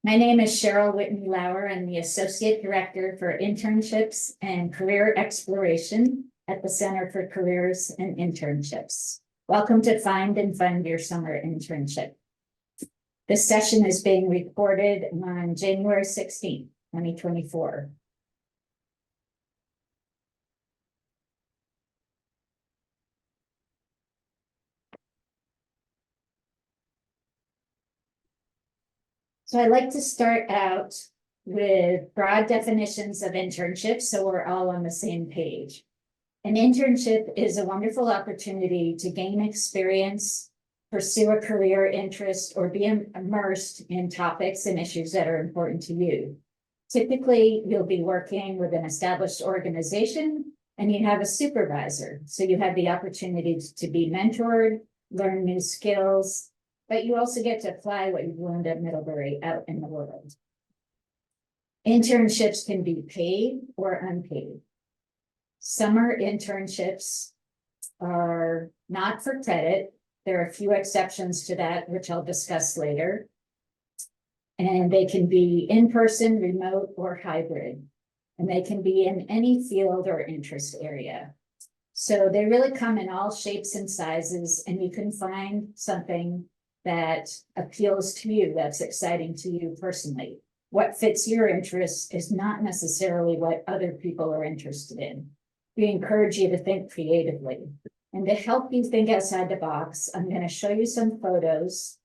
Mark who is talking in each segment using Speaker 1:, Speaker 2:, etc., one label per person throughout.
Speaker 1: My name is Cheryl Whitney Lower. I'm the Associate Director for Internships and Career Exploration at the Center for Careers and Internships. Welcome to Find and Fund Your Summer Internship. This session is being recorded on January 16th, 2024. So I'd like to start out with broad definitions of internships so we're all on the same page. An internship is a wonderful opportunity to gain experience, pursue a career interest, or be immersed in topics and issues that are important to you. Typically, you'll be working with an established organization and you have a supervisor. So you have the opportunity to be mentored, learn new skills, but you also get to apply what you've learned at Middlebury out in the world. Internships can be paid or unpaid. Summer internships are not for credit. There are a few exceptions to that, which I'll discuss later. And they can be in-person, remote, or hybrid. And they can be in any field or interest area. So they really come in all shapes and sizes, and you can find something that appeals to you, that's exciting to you personally. What fits your interests is not necessarily what other people are interested in. We encourage you to think creatively. And to help you think outside the box, I'm going to show you some photos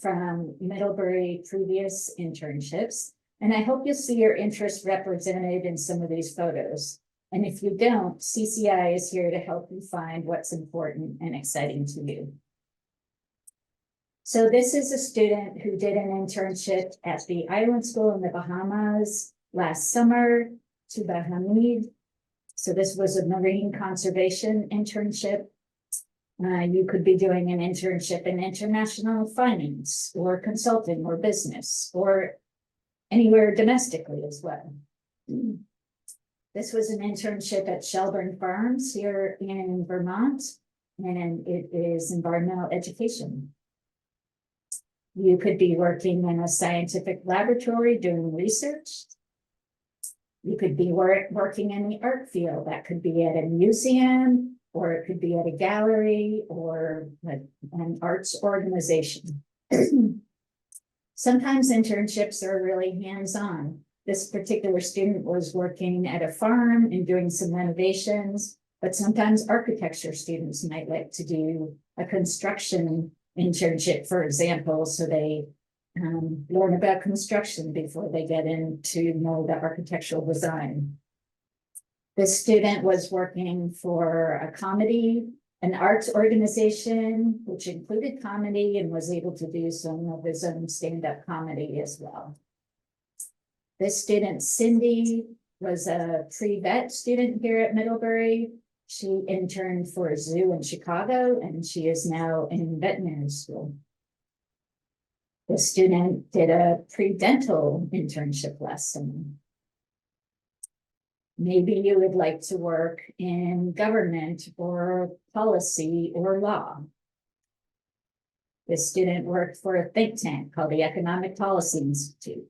Speaker 1: from Middlebury previous internships. And I hope you'll see your interest represented in some of these photos. And if you don't, CCI is here to help you find what's important and exciting to you. So this is a student who did an internship at the Island School in the Bahamas last summer, to Bahamid. So this was a marine conservation internship. You could be doing an internship in international finance or consulting or business or anywhere domestically as well. This was an internship at Shelburne Farms here in Vermont, and it is environmental education. You could be working in a scientific laboratory doing research. You could be working in the art field. That could be at a museum, or it could be at a gallery or an arts organization. Sometimes internships are really hands-on. This particular student was working at a farm and doing some renovations, but sometimes architecture students might like to do a construction internship, for example, so they learn about construction before they get into more the architectural design. This student was working for an arts organization, which included comedy, and was able to do some of his own stand-up comedy as well. This student, Cindy, was a pre-vet student here at Middlebury. She interned for a zoo in Chicago, and she is now in veterinary school. The student did a pre-dental internship last summer. Maybe you would like to work in government or policy or law. This student worked for a think tank called the Economic Policy Institute.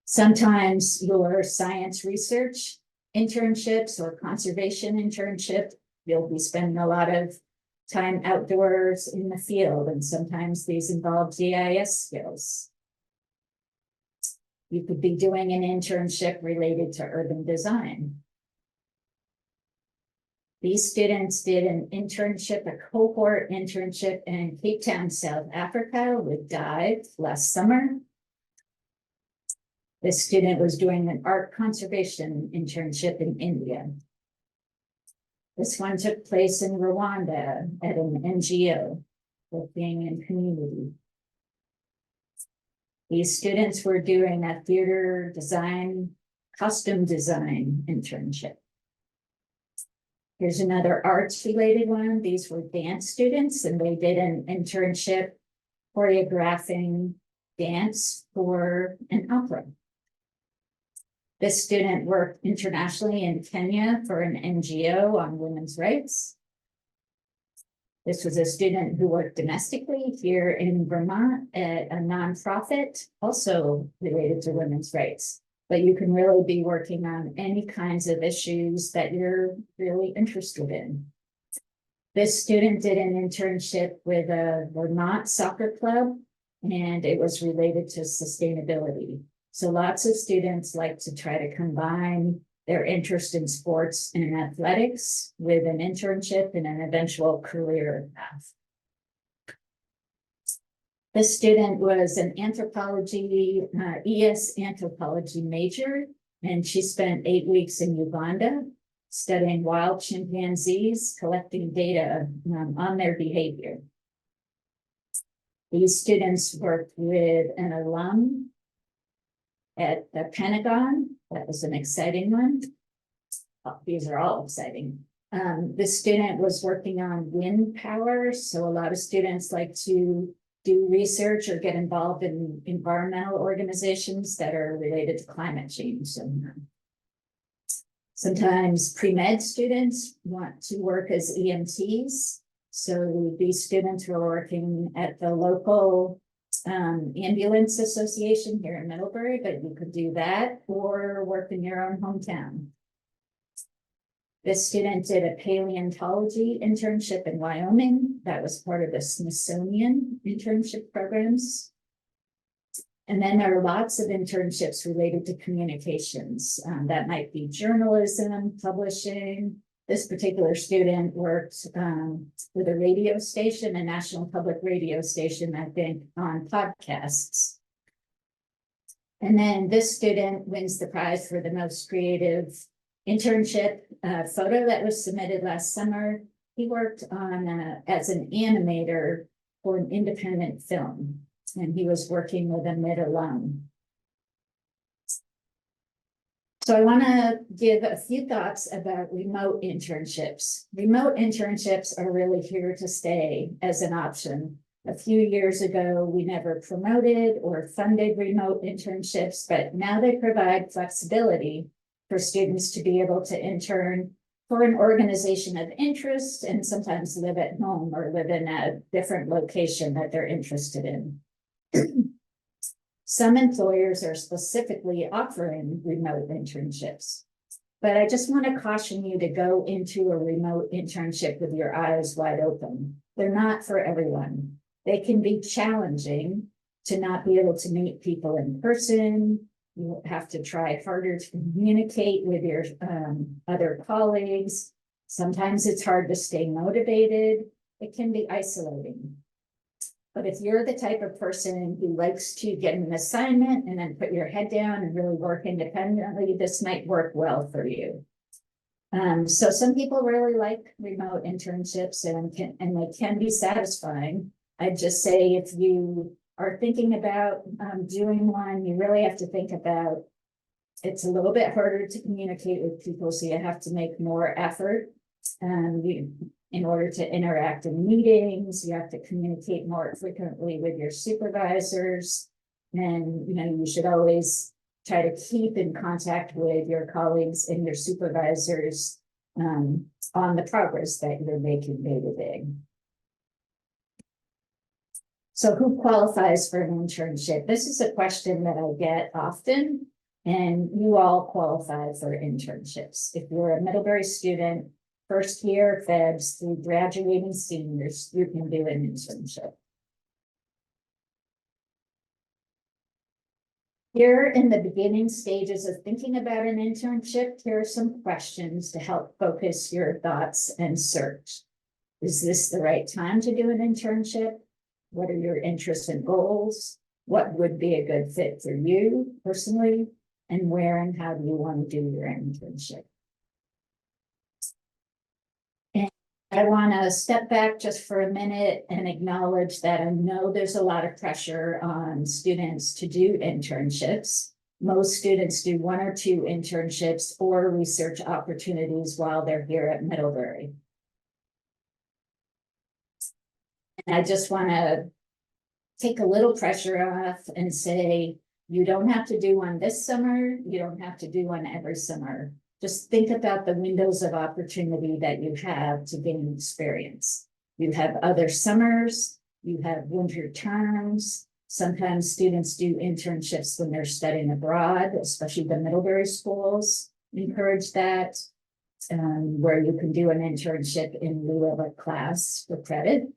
Speaker 1: Sometimes your science research internships or conservation internship, you'll be spending a lot of time outdoors in the field, and sometimes these involve GIS skills. You could be doing an internship related to urban design. These students did an internship, a cohort internship in Cape Town, South Africa with DIVE last summer. This student was doing an art conservation internship in India. This one took place in Rwanda at an NGO, working in community. These students were doing a theater design, costume design internship. Here's another arts related one. These were dance students, and they did an internship choreographing dance for an opera. This student worked internationally in Kenya for an NGO on women's rights. This was a student who worked domestically here in Vermont at a nonprofit, also related to women's rights. But you can really be working on any kinds of issues that you're really interested in. This student did an internship with a Vermont soccer club, and it was related to sustainability. So lots of students like to try to combine their interest in sports and athletics with an internship and an eventual career path. This student was an anthropology, ES anthropology major, and she spent 8 weeks in Uganda studying wild chimpanzees, collecting data on their behavior. These students worked with an alum at the Pentagon. That was an exciting one. These are all exciting. This student was working on wind power. So a lot of students like to do research or get involved in environmental organizations that are related to climate change. And sometimes pre-med students want to work as EMTs. So these students were working at the local ambulance association here in Middlebury, but you could do that or work in your own hometown. This student did a paleontology internship in Wyoming. That was part of the Smithsonian internship programs. And then there are lots of internships related to communications. That might be journalism, publishing. This particular student worked with a radio station, a national public radio station, I think, on podcasts. And then this student wins the prize for the most creative internship photo that was submitted last summer. He worked on as an animator for an independent film, and he was working with a mid alum. So I want to give a few thoughts about remote internships. Remote internships are really here to stay as an option. A few years ago, we never promoted or funded remote internships, but now they provide flexibility for students to be able to intern for an organization of interest and sometimes live at home or live in a different location that they're interested in. Some employers are specifically offering remote internships, but I just want to caution you to go into a remote internship with your eyes wide open. They're not for everyone. They can be challenging to not be able to meet people in person. You have to try harder to communicate with your other colleagues. Sometimes it's hard to stay motivated. It can be isolating. But if you're the type of person who likes to get an assignment and then put your head down and really work independently, this might work well for you. So some people really like remote internships and they can be satisfying. I'd just say if you are thinking about doing one, you really have to think about it's a little bit harder to communicate with people, so you have to make more effort. In order to interact in meetings, you have to communicate more frequently with your supervisors. And you should always try to keep in contact with your colleagues and your supervisors on the progress that you're making day to day. So who qualifies for an internship? This is a question that I get often, and you all qualify for internships. If you're a Middlebury student, first year Febs through graduating seniors, you can do an internship. Here in the beginning stages of thinking about an internship, here are some questions to help focus your thoughts and search. Is this the right time to do an internship? What are your interests and goals? What would be a good fit for you personally? And where and how do you want to do your internship? I want to step back just for a minute and acknowledge that I know there's a lot of pressure on students to do internships. Most students do 1 or 2 internships or research opportunities while they're here at Middlebury. And I just want to take a little pressure off and say, you don't have to do one this summer. You don't have to do one every summer. Just think about the windows of opportunity that you have to gain experience. You have other summers, you have winter terms. Sometimes students do internships when they're studying abroad, especially the Middlebury schools encourage that, where you can do an internship in lieu of a class for credit.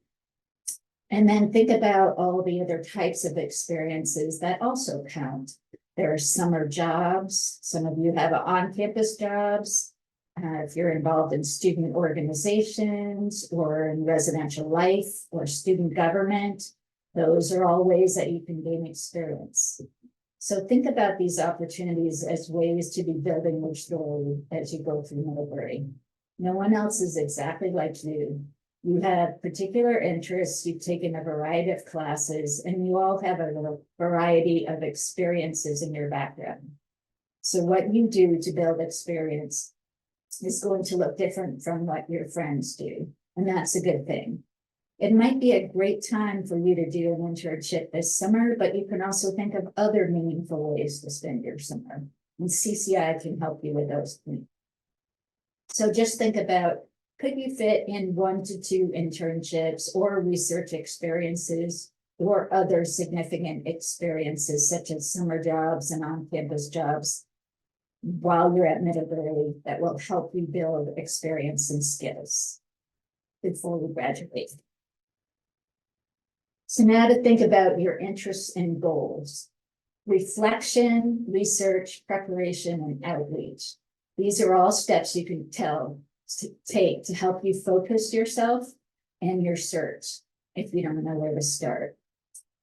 Speaker 1: And then think about all the other types of experiences that also count. There are summer jobs. Some of you have on-campus jobs. If you're involved in student organizations or in residential life or student government, those are all ways that you can gain experience. So think about these opportunities as ways to be building your story as you go through Middlebury. No one else is exactly like you. You have particular interests, you've taken a variety of classes, and you all have a variety of experiences in your background. So what you do to build experience is going to look different from what your friends do, and that's a good thing. It might be a great time for you to do an internship this summer, but you can also think of other meaningful ways to spend your summer, and CCI can help you with those things. So just think about, could you fit in 1 to 2 internships or research experiences or other significant experiences such as summer jobs and on-campus jobs while you're at Middlebury that will help you build experience and skills before you graduate? So now to think about your interests and goals. Reflection, research, preparation, and outreach. These are all steps you can take to help you focus yourself and your search if you don't know where to start.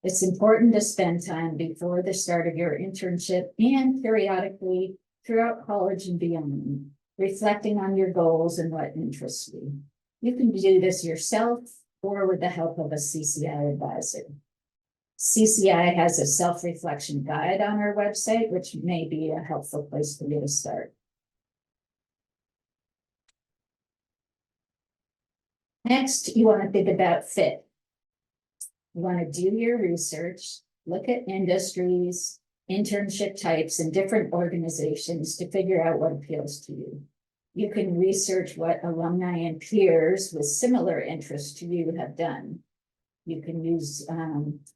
Speaker 1: It's important to spend time before the start of your internship and periodically throughout college and beyond, reflecting on your goals and what interests you. You can do this yourself or with the help of a CCI advisor. CCI has a self-reflection guide on our website, which may be a helpful place for you to start. Next, you want to think about fit. You want to do your research, look at industries, internship types, and different organizations to figure out what appeals to you. You can research what alumni and peers with similar interests to you have done. You can use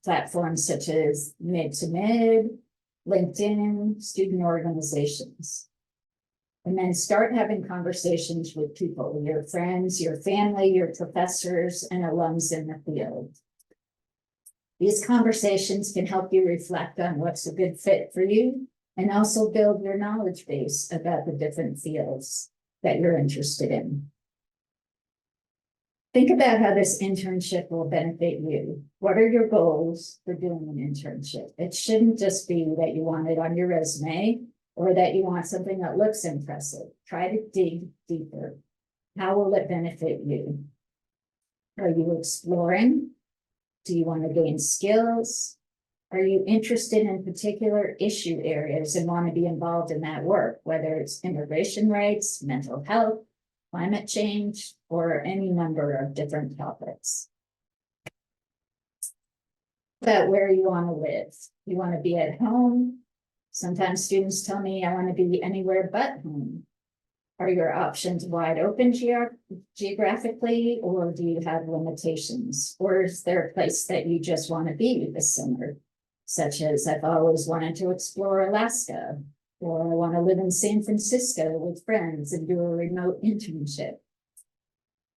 Speaker 1: platforms such as Mid2Mid, LinkedIn, student organizations. And then start having conversations with people, your friends, your family, your professors, and alums in the field. These conversations can help you reflect on what's a good fit for you and also build your knowledge base about the different fields that you're interested in. Think about how this internship will benefit you. What are your goals for doing an internship? It shouldn't just be that you want it on your resume or that you want something that looks impressive. Try to dig deeper. How will it benefit you? Are you exploring? Do you want to gain skills? Are you interested in particular issue areas and want to be involved in that work, whether it's immigration rights, mental health, climate change, or any number of different topics? About where you want to live. You want to be at home. Sometimes students tell me I want to be anywhere but home. Are your options wide open geographically, or do you have limitations? Or is there a place that you just want to be this summer? Such as I've always wanted to explore Alaska, or I want to live in San Francisco with friends and do a remote internship.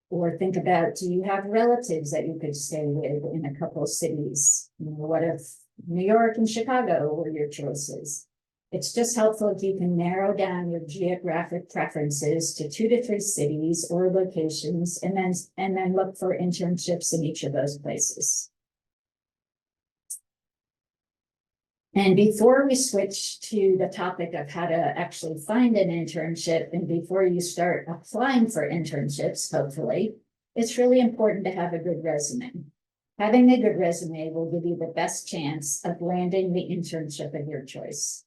Speaker 1: Or think about, do you have relatives that you could stay with in a couple of cities? You know, what if New York and Chicago were your choices? It's just helpful if you can narrow down your geographic preferences to 2 to 3 cities or locations, and then look for internships in each of those places. And before we switch to the topic of how to actually find an internship, and before you start applying for internships, hopefully, it's really important to have a good resume. Having a good resume will give you the best chance of landing the internship of your choice.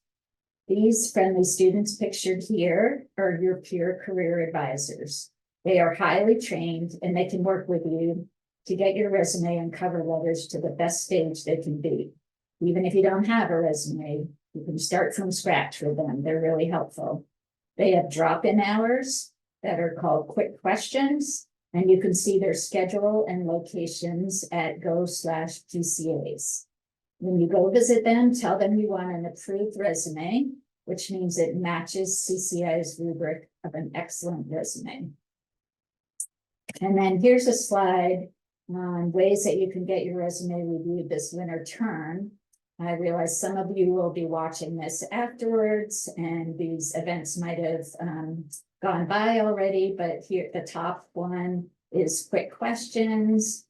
Speaker 1: These friendly students pictured here are your peer career advisors. They are highly trained and they can work with you to get your resume and cover letters to the best stage they can be. Even if you don't have a resume, you can start from scratch with them. They're really helpful. They have drop-in hours that are called quick questions, And you can see their schedule and locations at go/PCAs. When you go visit them, tell them you want an approved resume, which means it matches CCI's rubric of an excellent resume. And then here's a slide on ways that you can get your resume reviewed this winter term. I realize some of you will be watching this afterwards, and these events might have gone by already, but here the top one is quick questions.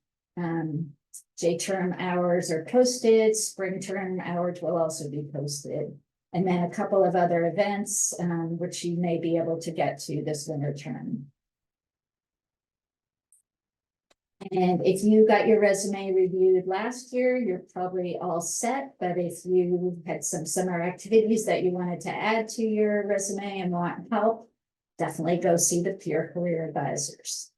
Speaker 1: J-term hours are posted, spring term hours will also be posted. And then a couple of other events, which you may be able to get to this winter term. And if you got your resume reviewed last year, you're probably all set. But if you had some summer activities that you wanted to add to your resume and want help, definitely go see the peer career advisors.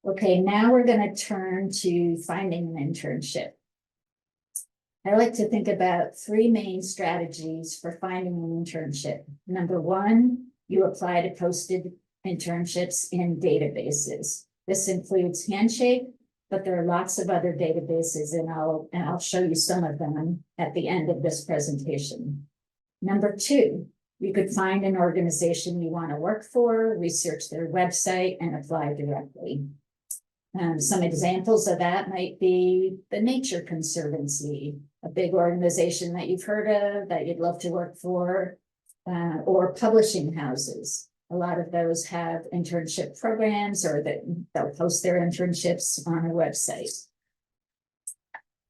Speaker 1: Okay, now we're going to turn to finding an internship. I like to think about three main strategies for finding an internship. Number one, you apply to posted internships in databases. This includes Handshake, but there are lots of other databases, and I'll show you some of them at the end of this presentation. Number two, you could find an organization you want to work for, research their website, and apply directly. Some examples of that might be the Nature Conservancy, a big organization that you've heard of that you'd love to work for, or publishing houses. A lot of those have internship programs, or they'll post their internships on a website.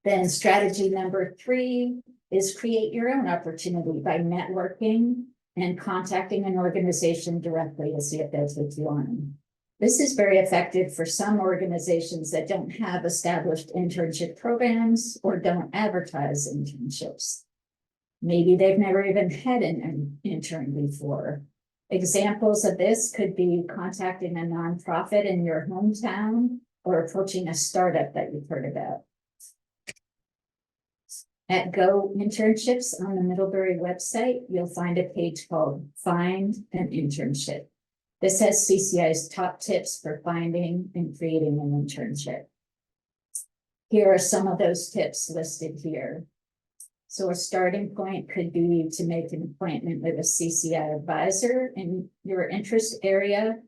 Speaker 1: Then strategy number three is create your own opportunity by networking and contacting an organization directly to see if they'll take you on. This is very effective for some organizations that don't have established internship programs or don't advertise internships. Maybe they've never even had an intern before. Examples of this could be contacting a nonprofit in your hometown or approaching a startup that you've heard about. At Go Internships on the Middlebury website, you'll find a page called Find an Internship. This has CCI's top tips for finding and creating an internship. Here are some of those tips listed here. So a starting point could be to make an appointment with a CCI advisor in your interest area.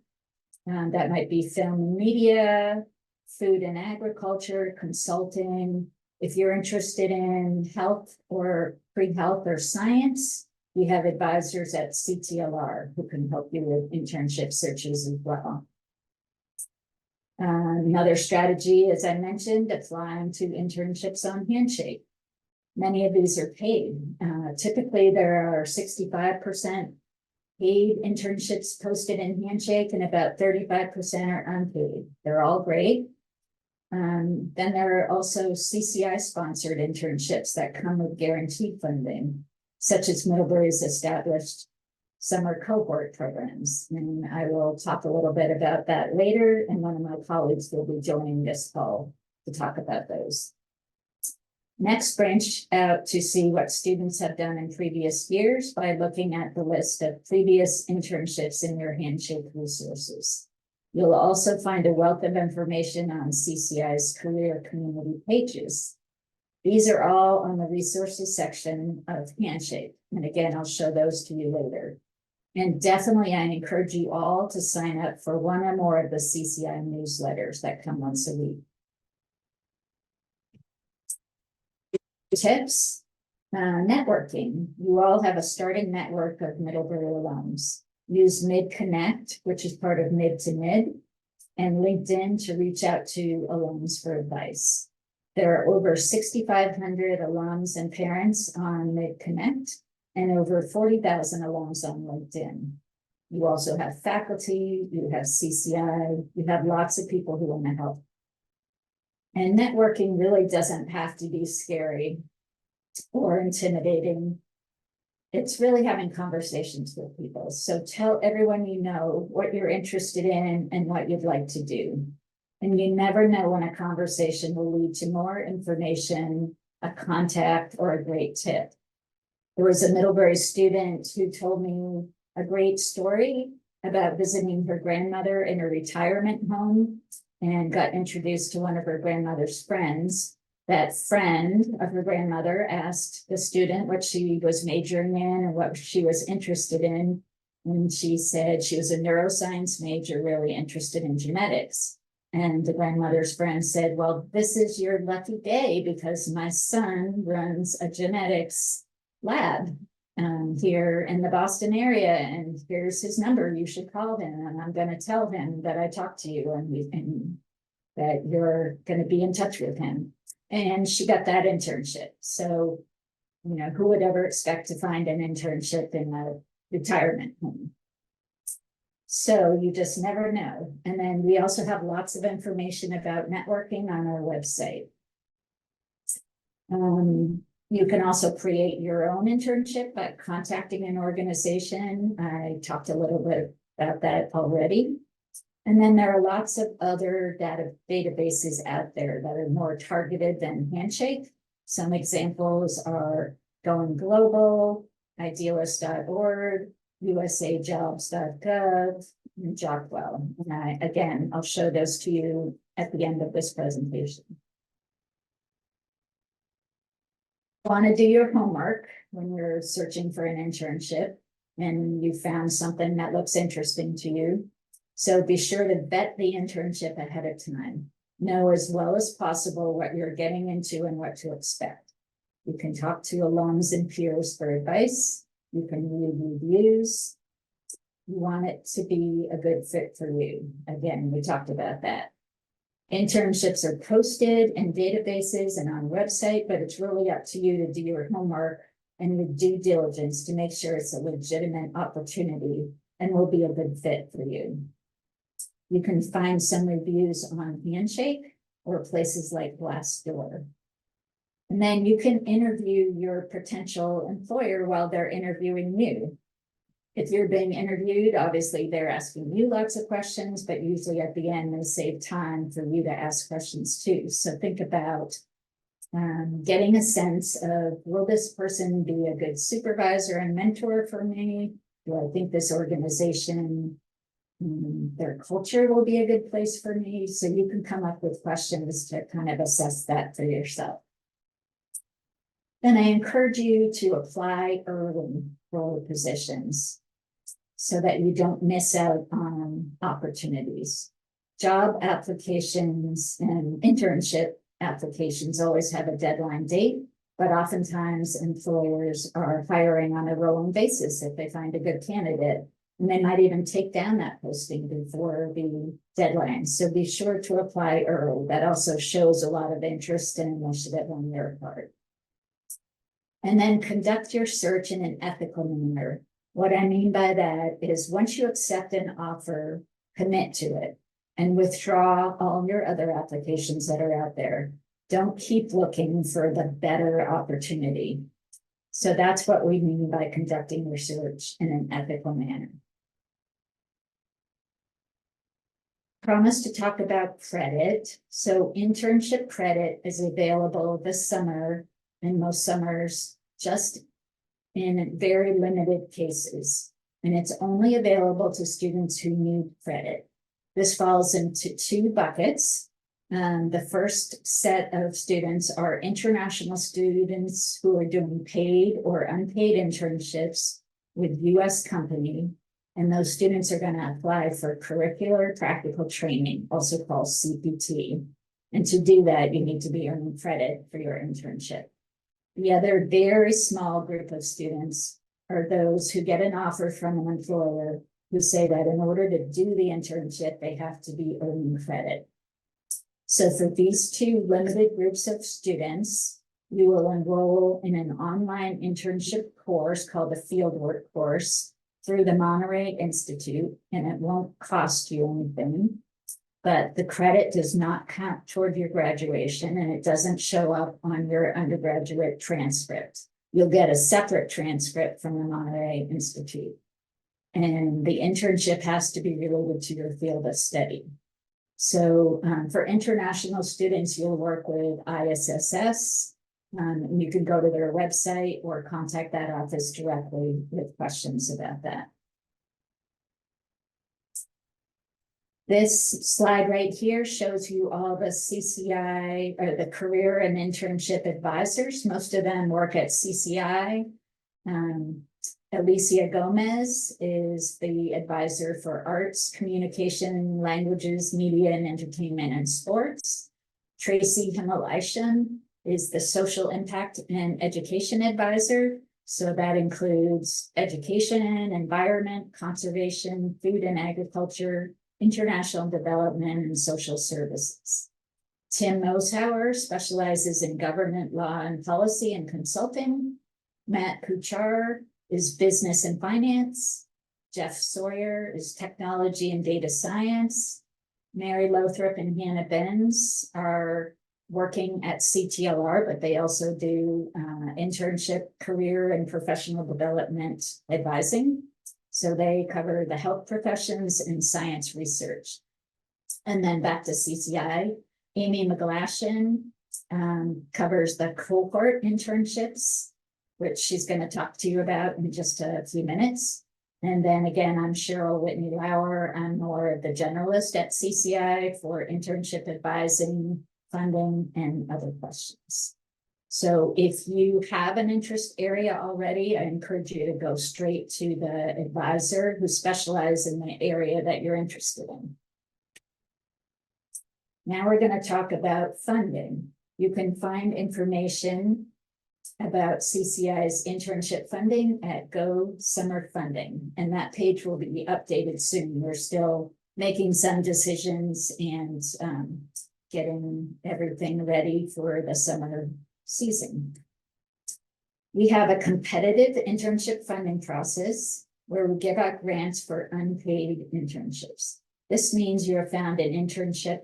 Speaker 1: That might be film and media, food and agriculture, consulting. If you're interested in health or pre-health or science, we have advisors at CTLR who can help you with internship searches as well. Another strategy, as I mentioned, applying to internships on Handshake. Many of these are paid. Typically, there are 65% paid internships posted in Handshake, and about 35% are unpaid. They're all great. Then there are also CCI-sponsored internships that come with guaranteed funding, such as Middlebury's established summer cohort programs. And I will talk a little bit about that later, and one of my colleagues will be joining this call to talk about those. Next, branch out to see what students have done in previous years by looking at the list of previous internships in your Handshake resources. You'll also find a wealth of information on CCI's career community pages. These are all on the resources section of Handshake. And again, I'll show those to you later. And definitely, I encourage you all to sign up for one or more of the CCI newsletters that come once a week. Tips, networking. You all have a starting network of Middlebury alums. Use MidConnect, which is part of Mid to Mid, and LinkedIn to reach out to alums for advice. There are over 6,500 alums and parents on MidConnect and over 40,000 alums on LinkedIn. You also have faculty, you have CCI, you have lots of people who want to help. And networking really doesn't have to be scary or intimidating. It's really having conversations with people. So tell everyone you know what you're interested in and what you'd like to do. And you never know when a conversation will lead to more information, a contact, or a great tip. There was a Middlebury student who told me a great story about visiting her grandmother in a retirement home and got introduced to one of her grandmother's friends. That friend of her grandmother asked the student what she was majoring in and what she was interested in. And she said she was a neuroscience major, really interested in genetics. And the grandmother's friend said, well, this is your lucky day because my son runs a genetics lab here in the Boston area, and here's his number. You should call him, and I'm going to tell him that I talked to you and that you're going to be in touch with him. And she got that internship. So, you know, who would ever expect to find an internship in a retirement home? So you just never know. And then we also have lots of information about networking on our website. You can also create your own internship by contacting an organization. I talked a little bit about that already. And then there are lots of other databases out there that are more targeted than Handshake. Some examples are Going Global, Idealist.org, usajobs.gov, and Jockwell. And again, I'll show those to you at the end of this presentation. Want to do your homework when you're searching for an internship and you found something that looks interesting to you. So be sure to vet the internship ahead of time. Know as well as possible what you're getting into and what to expect. You can talk to alums and peers for advice. You can read reviews. You want it to be a good fit for you. Again, we talked about that. Internships are posted in databases and on website, but it's really up to you to do your homework and your due diligence to make sure it's a legitimate opportunity and will be a good fit for you. You can find some reviews on Handshake or places like Glassdoor. And then you can interview your potential employer while they're interviewing you. If you're being interviewed, obviously they're asking you lots of questions, but usually at the end, they save time for you to ask questions too. So think about getting a sense of, will this person be a good supervisor and mentor for me? Do I think this organization, their culture will be a good place for me? So you can come up with questions to kind of assess that for yourself. Then I encourage you to apply early for positions so that you don't miss out on opportunities. Job applications and internship applications always have a deadline date, but oftentimes employers are hiring on a rolling basis if they find a good candidate, and they might even take down that posting before the deadline. So be sure to apply early. That also shows a lot of interest and initiative on your part. And then conduct your search in an ethical manner. What I mean by that is once you accept an offer, commit to it and withdraw all your other applications that are out there. Don't keep looking for the better opportunity. So that's what we mean by conducting your search in an ethical manner. Promise to talk about credit. So internship credit is available this summer and most summers, just in very limited cases, and it's only available to students who need credit. This falls into two buckets. The first set of students are international students who are doing paid or unpaid internships with US company, and those students are going to apply for curricular practical training, also called CPT. And to do that, you need to be earning credit for your internship. The other very small group of students are those who get an offer from an employer who say that in order to do the internship, they have to be earning credit. So for these two limited groups of students, you will enroll in an online internship course called the Fieldwork course through the Monterey Institute, and it won't cost you anything. But the credit does not count toward your graduation, and it doesn't show up on your undergraduate transcript. You'll get a separate transcript from the Monterey Institute. And the internship has to be related to your field of study. So for international students, you'll work with ISSS. You can go to their website or contact that office directly with questions about that. This slide right here shows you all the CCI or the career and internship advisors. Most of them work at CCI. Alicia Gomez is the advisor for arts, communication, languages, media, and entertainment and sports. Tracy Himalaysham is the social impact and education advisor. So that includes education, environment, conservation, food and agriculture, international development, and social services. Tim Moshauer specializes in government law and policy and consulting. Matt Kuchar is business and finance. Jeff Sawyer is technology and data science. Mary Lothrop and Hannah Benz are working at CTLR, but they also do internship, career, and professional development advising. So they cover the health professions and science research. And then back to CCI, Amy McGlashan covers the cohort internships, which she's going to talk to you about in just a few minutes. And then again, I'm Cheryl Whitney Lower. I'm more of the generalist at CCI for internship advising, funding, and other questions. So if you have an interest area already, I encourage you to go straight to the advisor who specializes in the area that you're interested in. Now we're going to talk about funding. You can find information about CCI's internship funding at Go Summer Funding, and that page will be updated soon. We're still making some decisions and getting everything ready for the summer season. We have a competitive internship funding process where we give out grants for unpaid internships. This means you're found an internship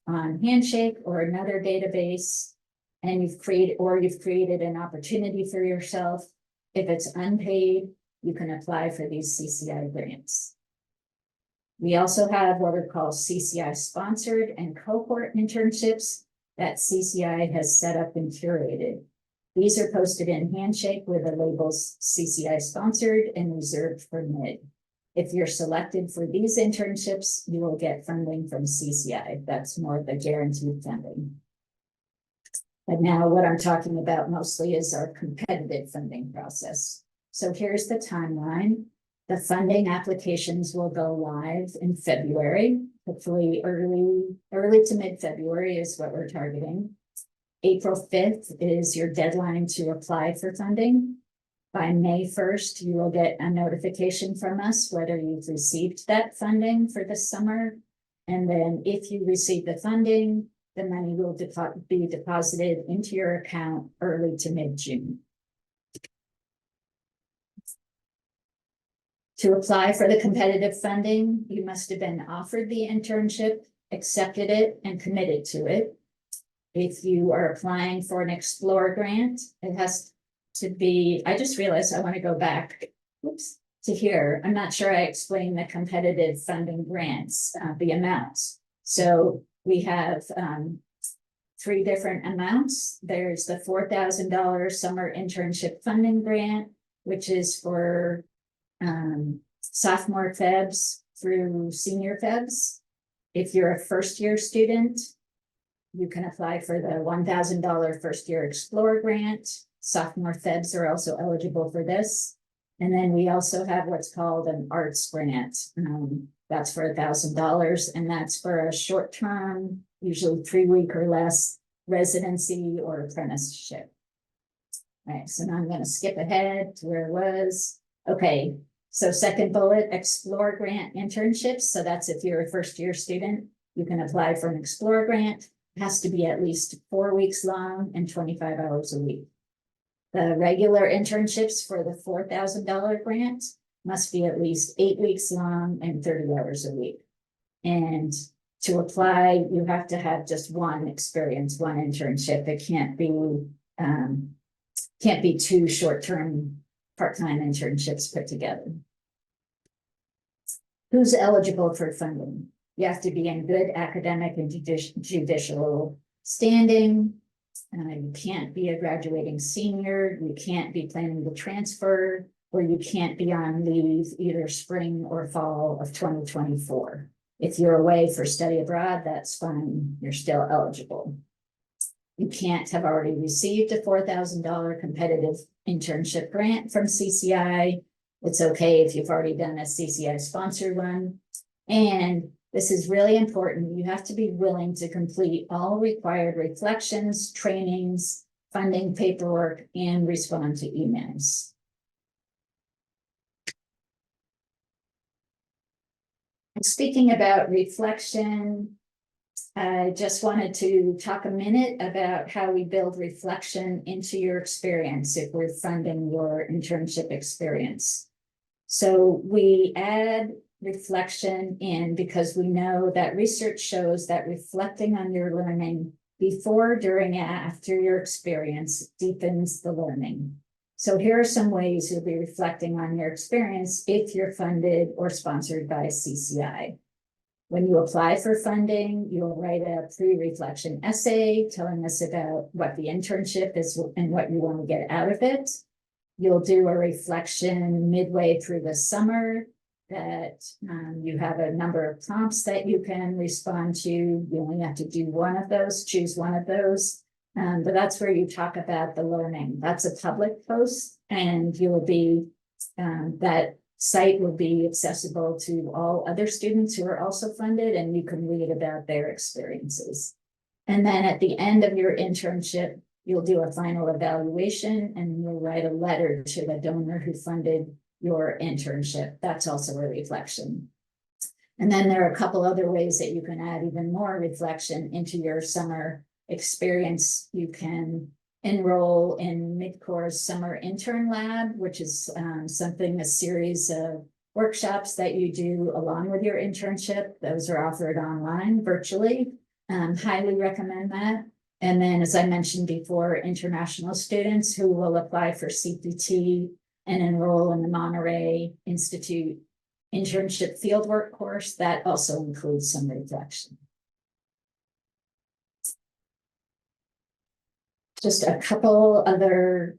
Speaker 1: on Handshake or another database, and you've created an opportunity for yourself. If it's unpaid, you can apply for these CCI grants. We also have what are called CCI sponsored and cohort internships that CCI has set up and curated. These are posted in Handshake with the labels CCI sponsored and reserved for mid. If you're selected for these internships, you will get funding from CCI. That's more of the guaranteed funding. But now what I'm talking about mostly is our competitive funding process. So here's the timeline. The funding applications will go live in February, hopefully early to mid-February is what we're targeting. April 5th is your deadline to apply for funding. By May 1st, you will get a notification from us whether you've received that funding for the summer. And then if you receive the funding, the money will be deposited into your account early to mid-June. To apply for the competitive funding, you must have been offered the internship, accepted it, and committed to it. If you are applying for an Explore grant, it has to be, I just realized I want to go back to here. I'm not sure I explained the competitive funding grants, the amounts. So we have 3 different amounts. There's the $4,000 summer internship funding grant, which is for sophomore Febs through senior Febs. If you're a first-year student, you can apply for the $1,000 first-year Explore grant. Sophomore Febs are also eligible for this. And then we also have what's called an arts grant. That's for $1,000, and that's for a short-term, usually 3-week or less, residency or apprenticeship. All right, so now I'm going to skip ahead to where it was. Okay, so second bullet, Explore grant internships. So that's if you're a first-year student, you can apply for an Explore grant. It has to be at least 4 weeks long and 25 hours a week. The regular internships for the $4,000 grant must be at least 8 weeks long and 30 hours a week. And to apply, you have to have just one experience, one internship. It can't be 2 short-term part-time internships put together. Who's eligible for funding? You have to be in good academic and judicial standing. You can't be a graduating senior. You can't be planning to transfer, or you can't be on leave either spring or fall of 2024. If you're away for study abroad, that's fine, you're still eligible. You can't have already received a $4,000 competitive internship grant from CCI. It's okay if you've already done a CCI sponsored one. And this is really important. You have to be willing to complete all required reflections, trainings, funding paperwork, and respond to emails. Speaking about reflection, I just wanted to talk a minute about how we build reflection into your experience if we're funding your internship experience. So we add reflection in because we know that research shows that reflecting on your learning before, during, and after your experience deepens the learning. So here are some ways you'll be reflecting on your experience if you're funded or sponsored by CCI. When you apply for funding, you'll write a pre-reflection essay telling us about what the internship is and what you want to get out of it. You'll do a reflection midway through the summer that you have a number of prompts that you can respond to. You only have to do one of those, choose one of those. But that's where you talk about the learning. That's a public post, and you'll be, that site will be accessible to all other students who are also funded, and you can read about their experiences. And then at the end of your internship, you'll do a final evaluation and you'll write a letter to the donor who funded your internship. That's also a reflection. And then there are a couple other ways that you can add even more reflection into your summer experience. You can enroll in mid-course summer intern lab, which is a series of workshops that you do along with your internship. Those are offered online virtually. Highly recommend that. And then, as I mentioned before, international students who will apply for CPT and enroll in the Monterey Institute internship fieldwork course, that also includes some reflection. Just a couple other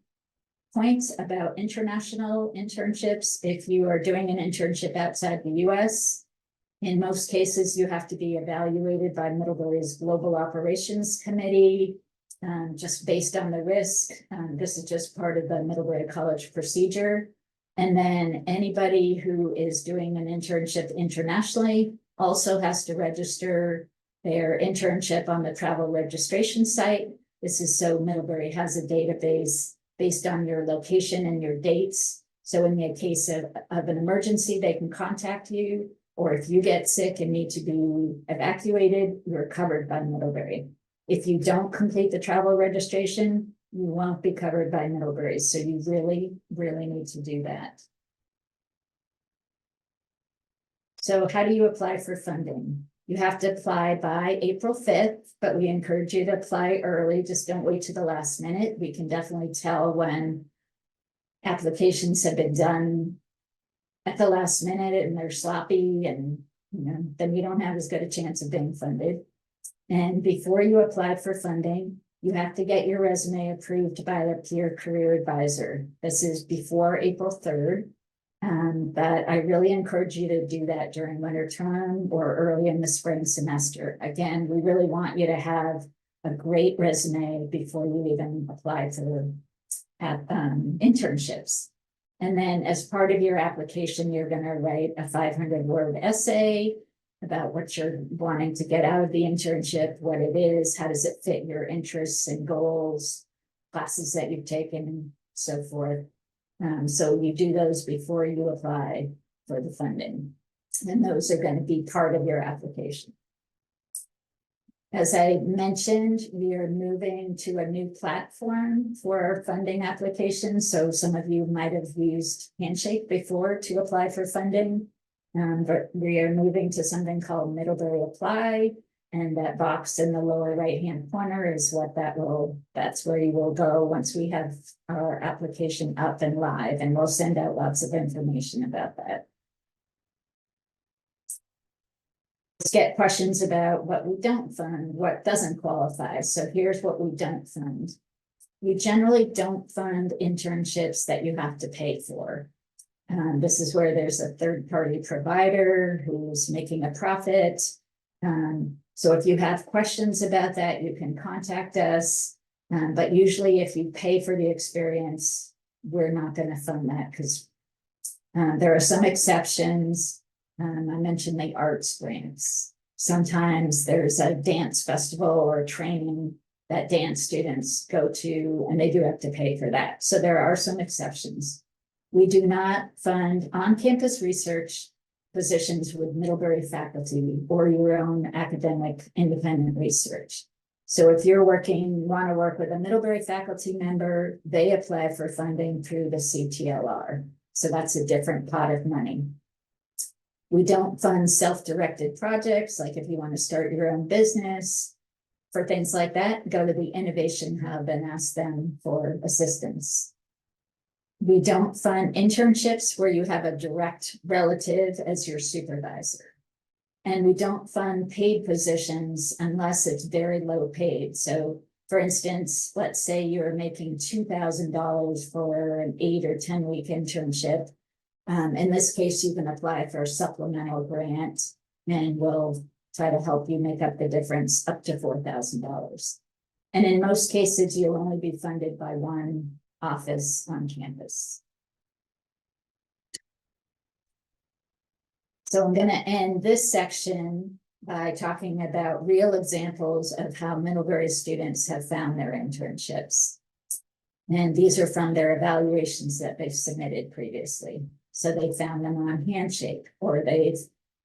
Speaker 1: points about international internships. If you are doing an internship outside the US, in most cases, you have to be evaluated by Middlebury's Global Operations Committee, just based on the risk. This is just part of the Middlebury College procedure. And then anybody who is doing an internship internationally also has to register their internship on the travel registration site. This is so Middlebury has a database based on your location and your dates. So in the case of an emergency, they can contact you, or if you get sick and need to be evacuated, you're covered by Middlebury. If you don't complete the travel registration, you won't be covered by Middlebury. So you really, really need to do that. So how do you apply for funding? You have to apply by April 5th, but we encourage you to apply early. Just don't wait to the last minute. We can definitely tell when applications have been done at the last minute and they're sloppy, and then you don't have as good a chance of being funded. And before you apply for funding, you have to get your resume approved by the peer career advisor. This is before April 3rd. But I really encourage you to do that during winter term or early in the spring semester. Again, we really want you to have a great resume before you even apply for internships. And then as part of your application, you're going to write a 500-word essay about what you're wanting to get out of the internship, what it is, how does it fit your interests and goals, classes that you've taken, and so forth. So you do those before you apply for the funding, and those are going to be part of your application. As I mentioned, we are moving to a new platform for our funding applications. So some of you might have used Handshake before to apply for funding, but we are moving to something called Middlebury Apply. And that box in the lower right-hand corner is what that's where you will go once we have our application up and live, and we'll send out lots of information about that. Let's get questions about what we don't fund, what doesn't qualify. So here's what we don't fund. We generally don't fund internships that you have to pay for. This is where there's a third-party provider who's making a profit. So if you have questions about that, you can contact us. But usually if you pay for the experience, we're not going to fund that because there are some exceptions. I mentioned the arts grants. Sometimes there's a dance festival or training that dance students go to, and they do have to pay for that. So there are some exceptions. We do not fund on-campus research positions with Middlebury faculty or your own academic independent research. So if you're want to work with a Middlebury faculty member, they apply for funding through the CTLR. So that's a different pot of money. We don't fund self-directed projects, like if you want to start your own business. For things like that, go to the Innovation Hub and ask them for assistance. We don't fund internships where you have a direct relative as your supervisor. And we don't fund paid positions unless it's very low paid. So for instance, let's say you're making $2,000 for an 8 or 10 week internship. In this case, you can apply for a supplemental grant and we'll try to help you make up the difference up to $4,000. And in most cases, you'll only be funded by one office on campus. So I'm going to end this section by talking about real examples of how Middlebury students have found their internships. And these are from their evaluations that they've submitted previously. So they found them on Handshake, or they've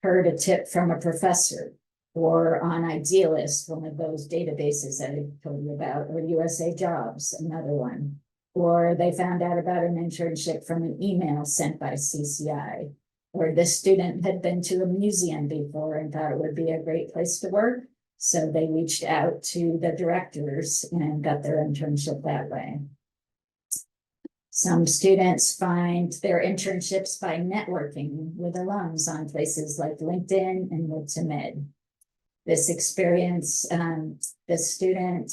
Speaker 1: heard a tip from a professor, or on Idealist, one of those databases that I told you about, or USA Jobs, another one. Or they found out about an internship from an email sent by CCI, or this student had been to a museum before and thought it would be a great place to work. So they reached out to the directors and got their internship that way. Some students find their internships by networking with alums on places like LinkedIn and Mid2Mid. This experience, this student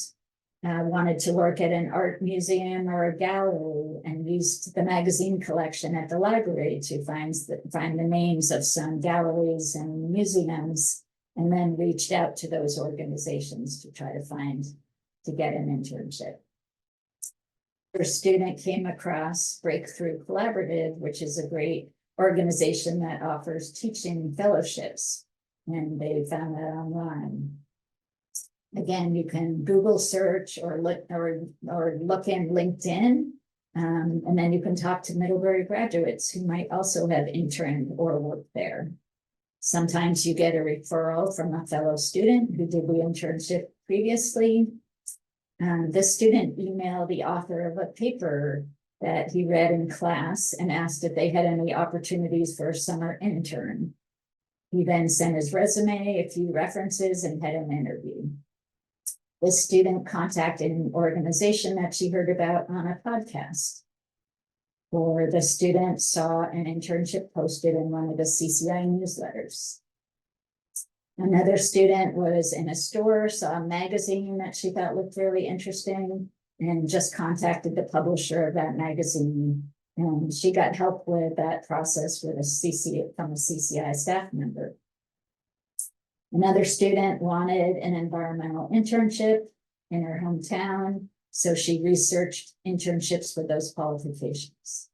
Speaker 1: wanted to work at an art museum or a gallery and used the magazine collection at the library to find the names of some galleries and museums, and then reached out to those organizations to try to get an internship. Our student came across Breakthrough Collaborative, which is a great organization that offers teaching fellowships, and they found that online. Again, you can Google search or look in LinkedIn, and then you can talk to Middlebury graduates who might also have interned or worked there. Sometimes you get a referral from a fellow student who did the internship previously. This student emailed the author of a paper that he read in class and asked if they had any opportunities for a summer intern. He then sent his resume, a few references, and had an interview. This student contacted an organization that she heard about on a podcast. Or the student saw an internship posted in one of the CCI newsletters. Another student was in a store, saw a magazine that she thought looked really interesting, and just contacted the publisher of that magazine. And she got help with that process with from a CCI staff member. Another student wanted an environmental internship in her hometown, so she researched internships with those qualifications.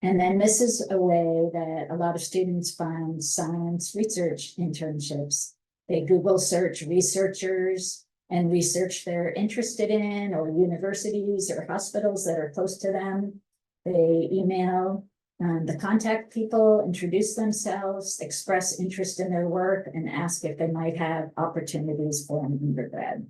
Speaker 1: And then this is a way that a lot of students find science research internships. They Google search researchers and research they're interested in, or universities or hospitals that are close to them. They email the contact people, introduce themselves, express interest in their work, and ask if they might have opportunities for an undergrad.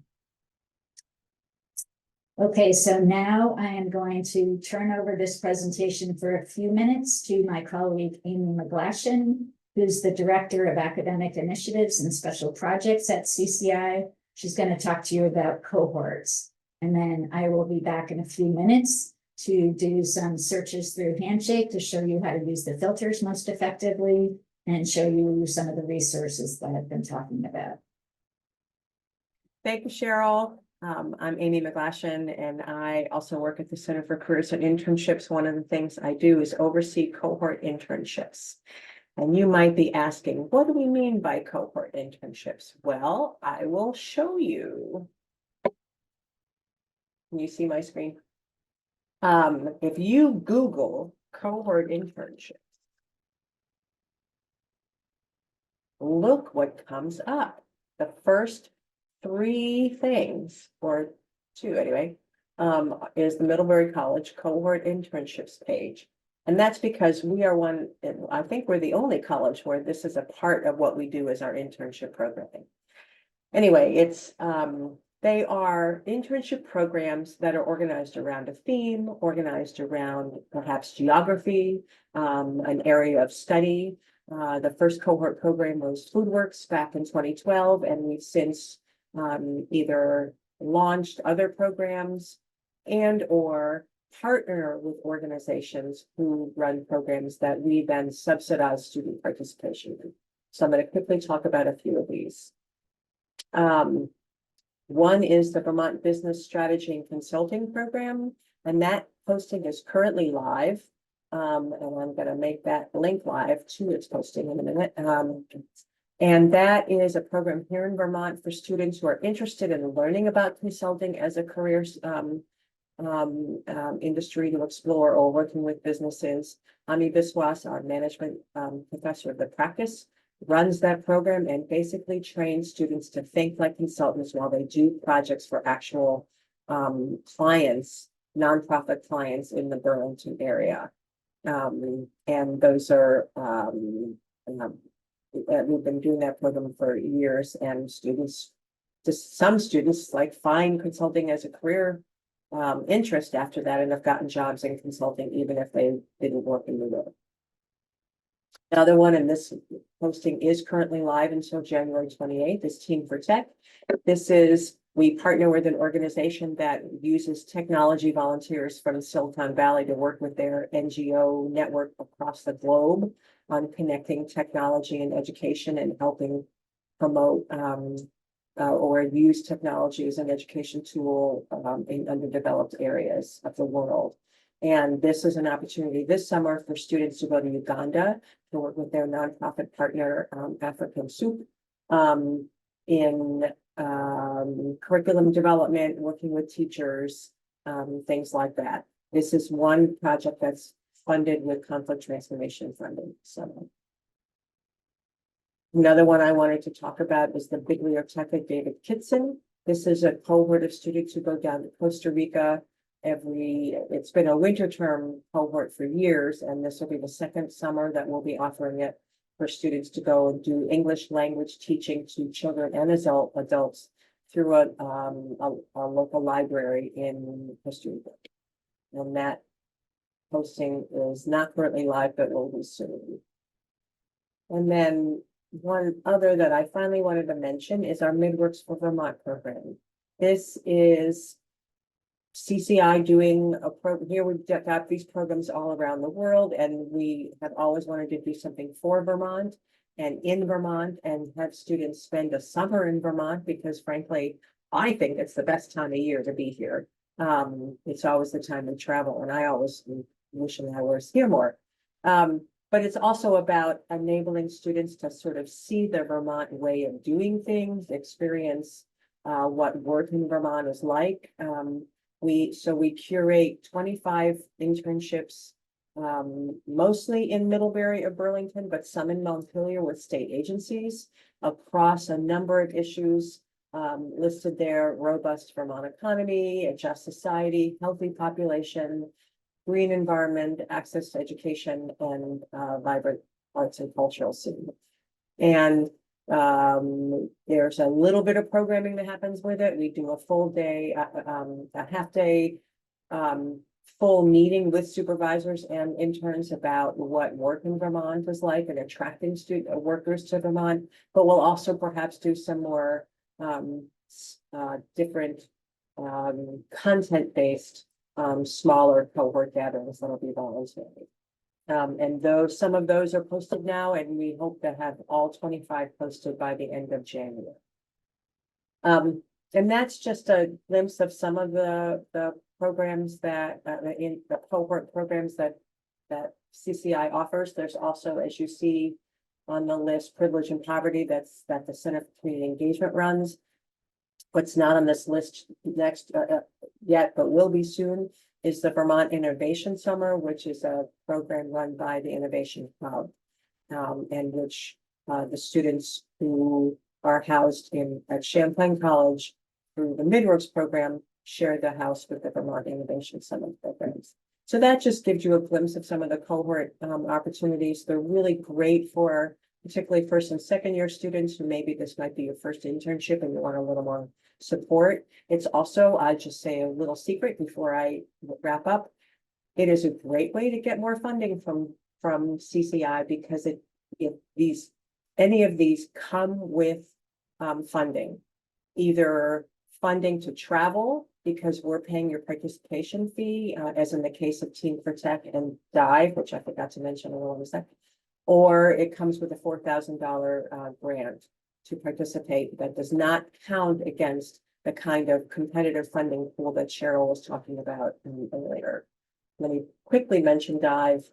Speaker 1: Okay, so now I am going to turn over this presentation for a few minutes to my colleague, Amy McGlashan, who's the Director of Academic Initiatives and Special Projects at CCI. She's going to talk to you about cohorts. And then I will be back in a few minutes to do some searches through Handshake to show you how to use the filters most effectively and show you some of the resources that I've been talking about.
Speaker 2: Thank you, Cheryl. I'm Amy McGlashan, and I also work at the Center for Careers and Internships. One of the things I do is oversee cohort internships. And you might be asking, what do we mean by cohort internships? Well, I will show you. Can you see my screen? If you Google cohort internships, look what comes up. The first three things, or two anyway, is the Middlebury College cohort internships page. And that's because we are one, I think we're the only college where this is a part of what we do as our internship programming. Anyway, they are internship programs that are organized around a theme, organized around perhaps geography, an area of study. The first cohort program was FoodWorks back in 2012, and we've since either launched other programs and or partner with organizations who run programs that we then subsidize student participation in. So I'm going to quickly talk about a few of these. One is the Vermont Business Strategy and Consulting Program, and that posting is currently live. And I'm going to make that link live to its posting in a minute. And that is a program here in Vermont for students who are interested in learning about consulting as a career industry to explore, or working with businesses. Ami Biswas, our management professor of the practice, runs that program and basically trains students to think like consultants while they do projects for actual clients, nonprofit clients in the Burlington area. And those are, we've been doing that program for years, and some students like find consulting as a career interest after that and have gotten jobs in consulting, even if they didn't work in the role. Another one, and this posting is currently live until January 28th, is Team for Tech. We partner with an organization that uses technology volunteers from Silicon Valley to work with their NGO network across the globe on connecting technology and education and helping promote or use technology as an education tool in underdeveloped areas of the world. And this is an opportunity this summer for students to go to Uganda to work with their nonprofit partner, African Soup, in curriculum development, working with teachers, things like that. This is one project that's funded with conflict transformation funding. So another one I wanted to talk about is the Biblioteca David Kitson. This is a cohort of students who go down to Costa Rica it's been a winter term cohort for years, and this will be the second summer that we'll be offering it for students to go and do English language teaching to children and adults through a local library in Costa Rica. And that posting is not currently live, but will be soon. And then one other that I finally wanted to mention is our MidWorks for Vermont program. This is CCI doing a program here. We've got these programs all around the world, and we have always wanted to do something for Vermont and in Vermont and have students spend a summer in Vermont, because frankly, I think it's the best time of year to be here. It's always the time to travel, and I always wish I was here more. But it's also about enabling students to sort of see the Vermont way of doing things, experience what work in Vermont is like. We curate 25 internships, mostly in Middlebury or Burlington, but some in Montpelier with state agencies across a number of issues listed there: robust Vermont economy, a just society, healthy population, green environment, access to education, and vibrant arts and cultural scene. And there's a little bit of programming that happens with it. We do a full day, a half day, full meeting with supervisors and interns about what work in Vermont is like and attracting workers to Vermont. But we'll also perhaps do some more different content-based smaller cohort gatherings that'll be voluntary. And some of those are posted now, and we hope to have all 25 posted by the end of January. And that's just a glimpse of some of the programs that, in the cohort programs that CCI offers. There's also, as you see on the list, privilege and poverty, that the Center for Community Engagement runs. What's not on this list next yet, but will be soon, is the Vermont Innovation Summer, which is a program run by the Innovation Club, and which the students who are housed at Champlain College through the Midworks program share the house with the Vermont Innovation Summer programs. So that just gives you a glimpse of some of the cohort opportunities. They're really great for particularly first and second year students who maybe this might be your first internship and you want a little more support. It's also, I just say a little secret before I wrap up. It is a great way to get more funding from CCI, because any of these come with funding, either funding to travel because we're paying your participation fee, as in the case of Team for Tech and Dive, which I forgot to mention a little in a second, or it comes with a $4,000 grant to participate that does not count against the kind of competitive funding pool that Cheryl was talking about later. Let me quickly mention Dive.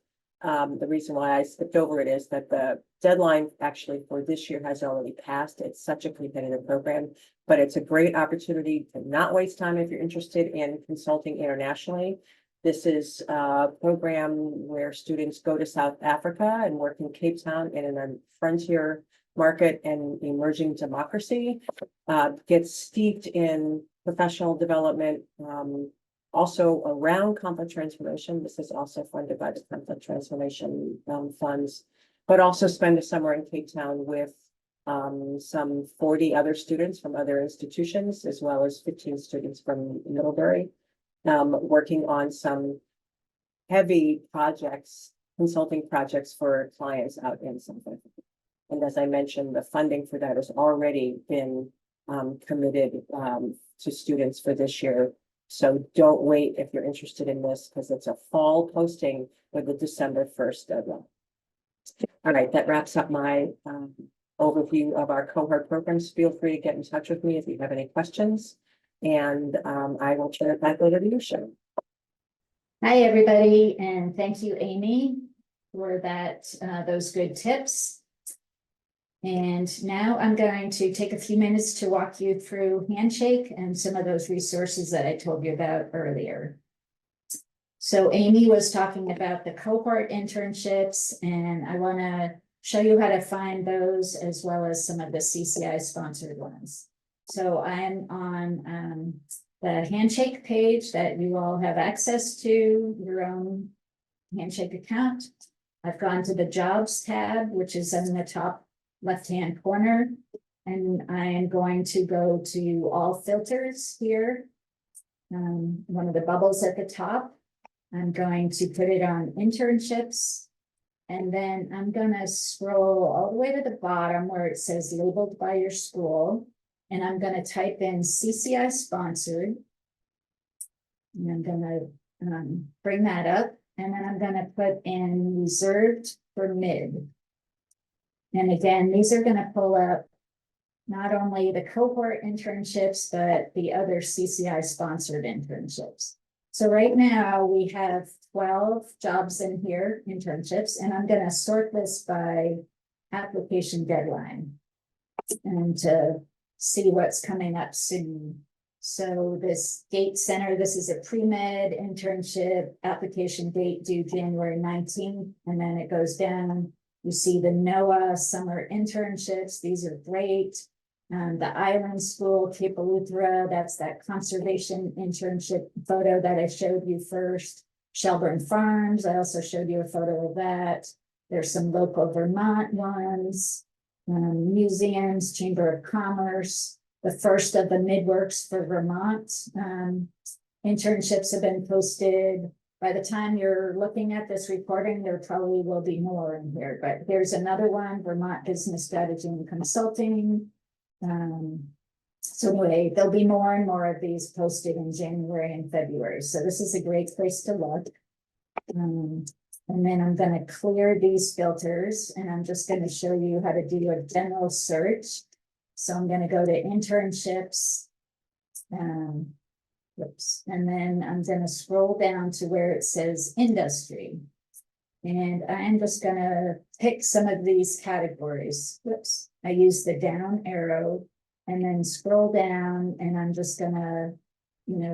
Speaker 2: The reason why I skipped over it is that the deadline actually for this year has already passed. It's such a competitive program, but it's a great opportunity to not waste time if you're interested in consulting internationally. This is a program where students go to South Africa and work in Cape Town and in a frontier market and emerging democracy, get steeped in professional development, also around conflict transformation. This is also funded by the conflict transformation funds, but also spend a summer in Cape Town with some 40 other students from other institutions, as well as 15 students from Middlebury, working on some heavy projects, consulting projects for clients out in South Africa. And as I mentioned, the funding for that has already been committed to students for this year. So don't wait if you're interested in this, because it's a fall posting with the December 1st deadline. All right, that wraps up my overview of our cohort programs. Feel free to get in touch with me if you have any questions. And I will turn it back over to you, Cheryl.
Speaker 1: Hi, everybody, and thank you, Amy, for those good tips. And now I'm going to take a few minutes to walk you through Handshake and some of those resources that I told you about earlier. So Amy was talking about the cohort internships, and I want to show you how to find those, as well as some of the CCI sponsored ones. So I'm on the Handshake page that you all have access to, your own Handshake account. I've gone to the Jobs tab, which is in the top left-hand corner, and I am going to go to all filters here. One of the bubbles at the top. I'm going to put it on internships, and then I'm going to scroll all the way to the bottom where it says labeled by your school, and I'm going to type in CCI sponsored, and I'm going to bring that up, and then I'm going to put in reserved for mid. And again, these are going to pull up not only the cohort internships, but the other CCI sponsored internships. So right now we have 12 jobs in here, internships, and I'm going to sort this by application deadline and to see what's coming up soon. So this Gate Center, this is a pre-med internship, application date due January 19th, and then it goes down. You see the NOAA summer internships. These are great. The Island School, Cape Eleuthera, that's that conservation internship photo that I showed you first. Shelburne Farms, I also showed you a photo of that. There's some local Vermont ones, museums, Chamber of Commerce. The first of the Midworks for Vermont internships have been posted. By the time you're looking at this recording, there probably will be more in here, but here's another one, Vermont Business Strategy and Consulting. So anyway, there'll be more and more of these posted in January and February. So this is a great place to look. And then I'm going to clear these filters, and I'm just going to show you how to do a general search. So I'm going to go to internships, Whoops, and then I'm gonna scroll down to where it says industry. And I'm just gonna pick some of these categories. Whoops, I use the down arrow and then scroll down, and I'm just gonna,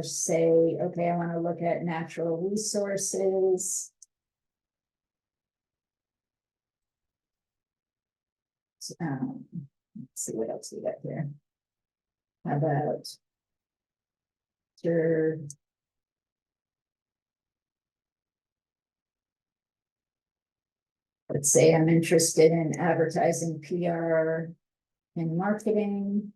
Speaker 1: say, okay, I wanna look at natural resources. Let's see what else we got here. How about your let's say I'm interested in advertising, PR, and marketing.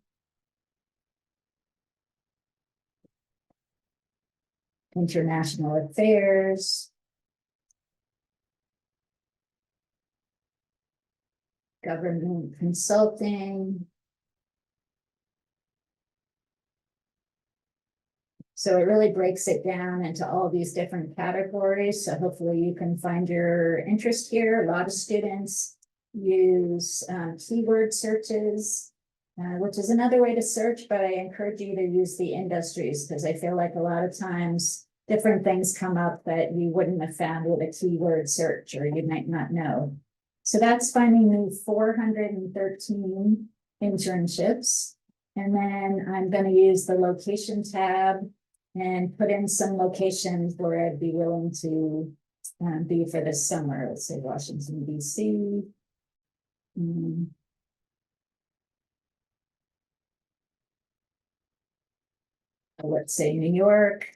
Speaker 1: International affairs. Government consulting. So it really breaks it down into all these different categories. So hopefully you can find your interest here. A lot of students use keyword searches, which is another way to search, but I encourage you to use the industries because I feel like a lot of times different things come up that you wouldn't have found with a keyword search or you might not know. So that's finding the 413 internships. And then I'm going to use the location tab and put in some locations where I'd be willing to be for this summer. Let's say Washington, D.C. Let's say New York.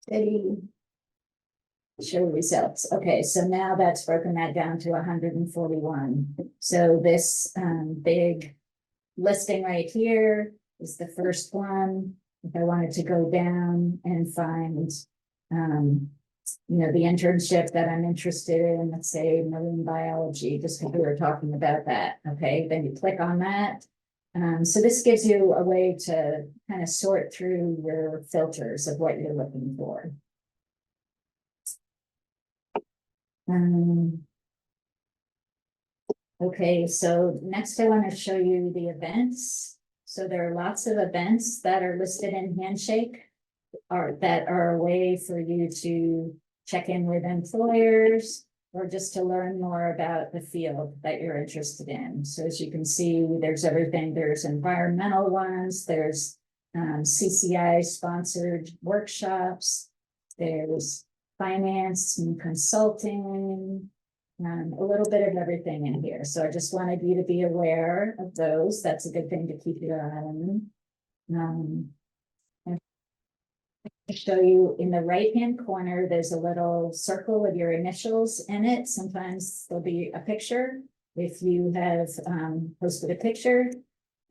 Speaker 1: City. Show results. Okay, so now that's broken that down to 141. So this big listing right here is the first one. If I wanted to go down and find, the internship that I'm interested in, let's say marine biology, just because we were talking about that. Okay, then you click on that. So this gives you a way to kind of sort through your filters of what you're looking for. Okay, so next I want to show you the events. So there are lots of events that are listed in Handshake that are a way for you to check in with employers or just to learn more about the field that you're interested in. So as you can see, there's everything. There's environmental ones, there's CCI sponsored workshops, there's finance and consulting, a little bit of everything in here. So I just wanted you to be aware of those. That's a good thing to keep your eye on. To show you in the right-hand corner, there's a little circle with your initials in it. Sometimes there'll be a picture. If you have posted a picture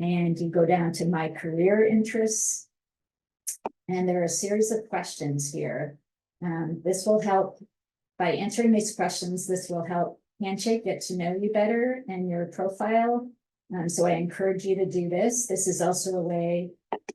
Speaker 1: and you go down to my career interests, and there are a series of questions here. This will help by answering these questions. This will help Handshake get to know you better and your profile. So I encourage you to do this. This is also a way,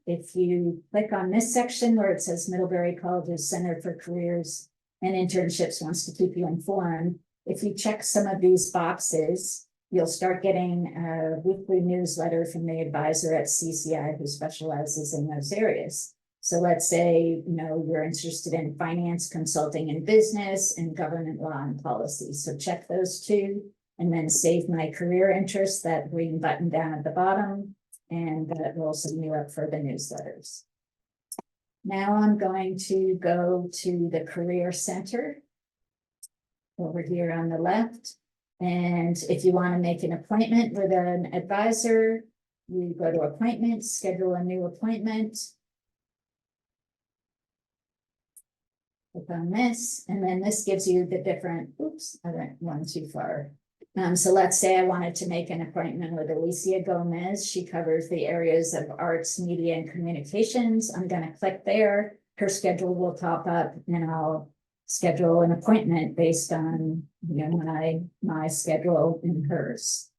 Speaker 1: if you click on this section where it says Middlebury College's Center for Careers and Internships wants to keep you informed. If you check some of these boxes, you'll start getting a weekly newsletter from the advisor at CCI who specializes in those areas. So let's say, you're interested in finance, consulting, and business and government law and policy. So check those two and then save my career interest, that green button down at the bottom, and that will send you up for the newsletters. Now I'm going to go to the Career Center over here on the left. And if you want to make an appointment with an advisor, you go to appointments, schedule a new appointment. Click on this, and then this gives you the different, oops, I went one too far. So let's say I wanted to make an appointment with Alicia Gomez. She covers the areas of arts, media, and communications. I'm going to click there. Her schedule will pop up, and I'll schedule an appointment based on my schedule and hers.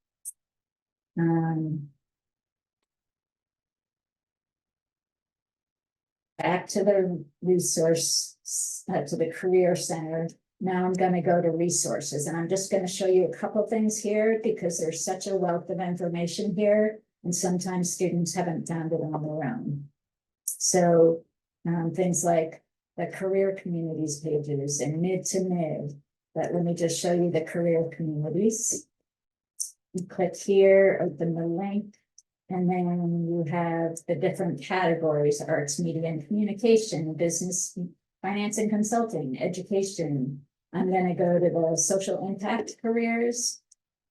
Speaker 1: Back to the resource, to the Career Center. Now I'm gonna go to resources, and I'm just gonna show you a couple things here because there's such a wealth of information here, and sometimes students haven't found it on their own. So things like the career communities pages and mid to mid, but let me just show you the career communities. You click here, open the link, and then you have the different categories: arts, media and communication, business, finance and consulting, education. I'm going to go to the social impact careers,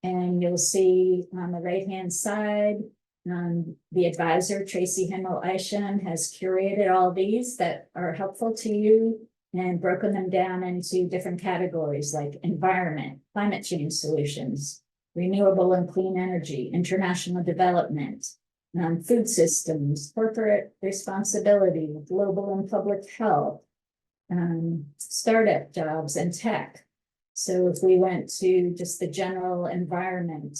Speaker 1: and you'll see on the right-hand side, the advisor, Tracy Himmel-Isham, has curated all these that are helpful to you and broken them down into different categories like environment, climate change solutions, renewable and clean energy, international development, food systems, corporate responsibility, global and public health, startup jobs and tech. So if we went to just the general environment,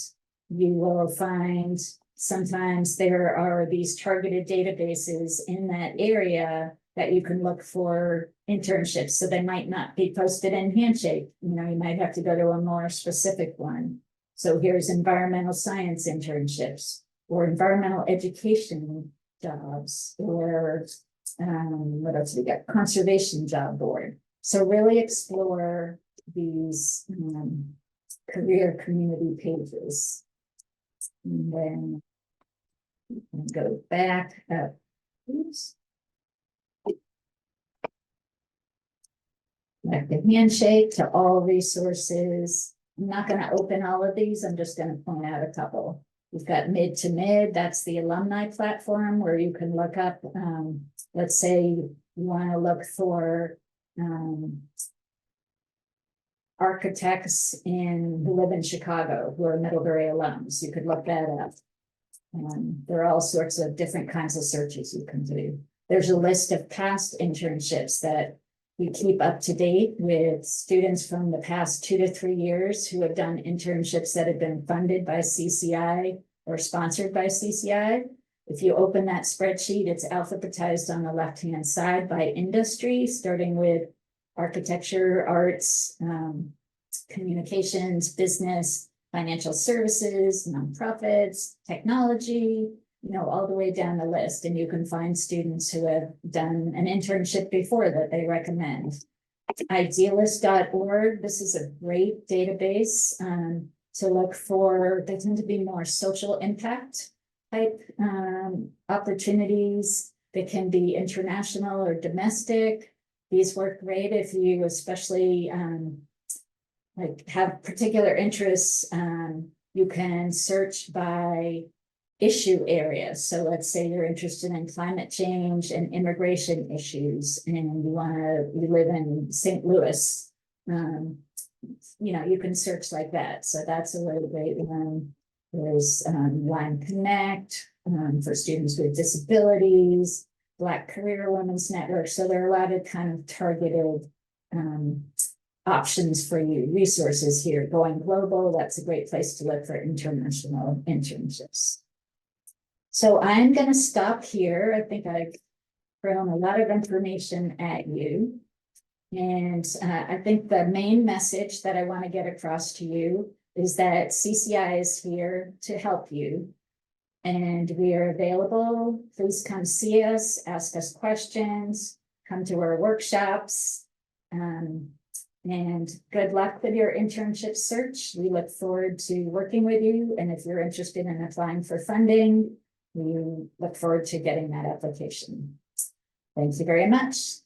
Speaker 1: you will find sometimes there are these targeted databases in that area that you can look for internships. So they might not be posted in Handshake. You know, you might have to go to a more specific one. So here's environmental science internships or environmental education jobs, or what else we got? Conservation job board. So really explore these career community pages. And then go back up. Oops. Back to Handshake, to all resources. I'm not going to open all of these. I'm just going to point out a couple. We've got mid to mid. That's the alumni platform where you can look up, let's say you want to look for architects who live in Chicago who are Middlebury alums. You could look that up. There are all sorts of different kinds of searches you can do. There's a list of past internships that we keep up to date with students from the past 2 to 3 years who have done internships that have been funded by CCI or sponsored by CCI. If you open that spreadsheet, it's alphabetized on the left-hand side by industry, starting with architecture, arts, communications, business, financial services, nonprofits, technology, you know, all the way down the list. And you can find students who have done an internship before that they recommend. Idealist.org, this is a great database to look for. They tend to be more social impact type opportunities. They can be international or domestic. These work great if you especially like have particular interests. You can search by issue areas. So let's say you're interested in climate change and immigration issues, and you live in St. Louis. You know, you can search like that. So that's a really great one. There's Line Connect for students with disabilities, Black Career Women's Network. So there are a lot of kind of targeted options for you. Resources here. Going Global, that's a great place to look for international internships. So I'm going to stop here. I think I've thrown a lot of information at you. And I think the main message that I want to get across to you is that CCI is here to help you. And we are available. Please come see us, ask us questions, come to our workshops. And good luck with your internship search. We look forward to working with you. And if you're interested in applying for funding, we look forward to getting that application. Thank you very much.